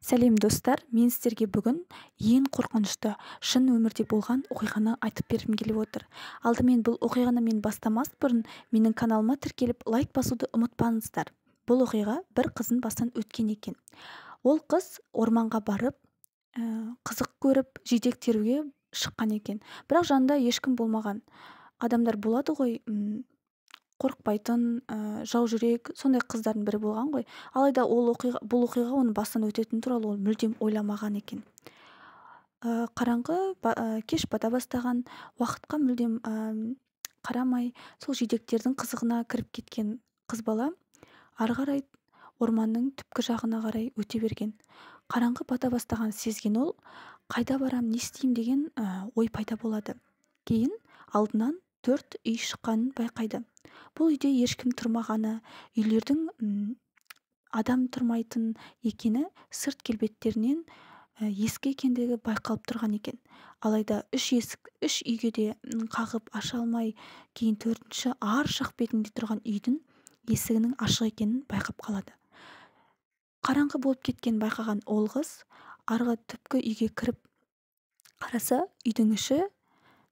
Сәлем достар, мен сіздерге бүгін ең қорқынышты шын өмірде болған оқиғаны айтып бергім келіп отыр. Алдымен бұл оқиғаны мен бастамас бұрын менің каналыма тіркеліп лайк басуды ұмытпаңыздар. Бұл оқиға бір қыздың басынан өткен екен. Ол қыз орманға барып, қызық көріп, жидек теруге шыққан екен. Бірақ жанында ешкім болмаған. Адамдар болады ғой, қорықпайтын, жау жүрек, сондай қыздардың бірі болған ғой. Алайда бұл оқиға оның басынан өтетін туралы ол мүлдем ойламаған екен. Қараңғы кеш бата бастаған, уақытқа мүлдем қарамай, сол жидектердің қызығына кіріп кеткен қыз бала ары қарай орманның түпкі жағына қарай өте берген. Қараңғы бата бастаған сезген ол, қайда барам, не істеймін деген ой пайда болады. Кейін алдынан 4 үй шыққанын байқайды. Бұл үйде ешкім тұрмағаны, үйлердің адам тұрмайтын екені сырт келбеттерінен ескі екендігі байқалып тұрған екен. Алайда 3 үйге де қағып аша алмай, кейін 4-ші ар жақ бетінде тұрған үйдің есігінің ашық екенін байқап қалады. Қараңғы болып кеткен байқаған ол қыз арғы түпкі үйге кіріп қараса, үйдің іші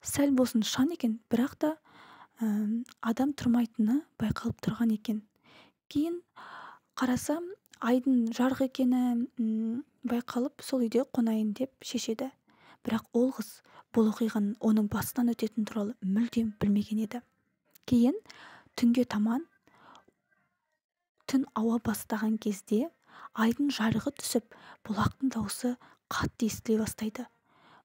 сәл болсын шаң екен, бірақ та адам тұрмайтыны байқалып тұрған екен. Кейін қарасам, айдың жарық екені байқалып, сол үйде қонайын деп шешеді. Бірақ ол қыз бұл оқиғаның оның басынан өтетін туралы мүлдем білмеген еді. Кейін түнге таман түн ауа бастаған кезде айдың жарығы түсіп, бұлақтың дауысы қатты естіле бастайды.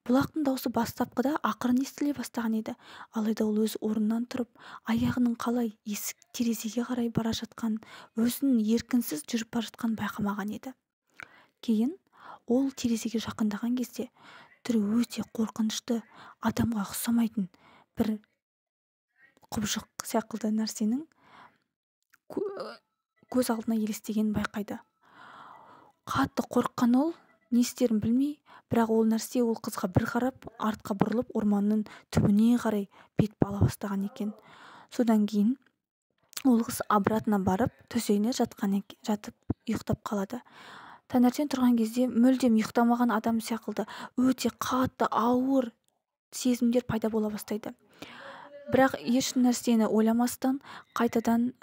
Бұлақтың дауысы бастапқыда ақырын естіле бастаған еді, алайда ол өз орнынан тұрып, аяғының қалай есік терезеге қарай бара жатқан, өзінің еркінсіз жүріп бара жатқанын байқамаған еді. Кейін ол терезеге жақындаған кезде түрі өте қорқынышты, адамға ұқсамайтын бір құбыжық сияқты нәрсенің көз алдына елестегенін байқайды. Қатты қорыққан ол не істерін білмей, бірақ ол нәрсе ол қызға бір қарап, артқа бұрылып, орманның түбіне қарай бет бала бастаған екен. Содан кейін ол қыз обратно барып, төсегіне жатып ұйықтап қалады. Таңертең тұрған кезде мүлдем ұйықтамаған адам сияқты өте қатты ауыр сезімдер пайда бола бастайды. Бірақ еш нәрсені ойламастан қайтадан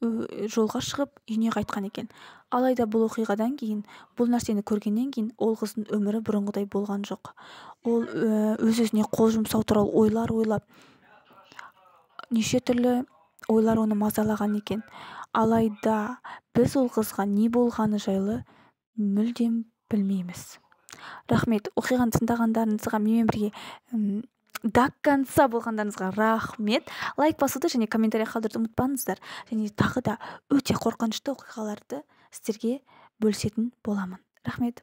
жолға шығып үйіне қайтқан екен. Алайда бұл оқиғадан кейін, бұл нәрсені көргеннен кейін, ол қыздың өмірі бұрынғыдай болған жоқ. Ол өз-өзіне қол жұмсау туралы ойлар ойлап, неше түрлі ойлар оны мазалаған екен. Алайда біз ол қызға не болғаны жайлы мүлдем білмейміз. Рахмет, оқиғаны тыңдағандарыңызға, менімен бірге до конца болғандарыңызға рахмет. Лайк басуды және комментарий қалдыруды ұмытпаңыздар. Және тағы да өте қорқынышты оқиғаларды сіздерге бөлісетін боламын. Рахмет.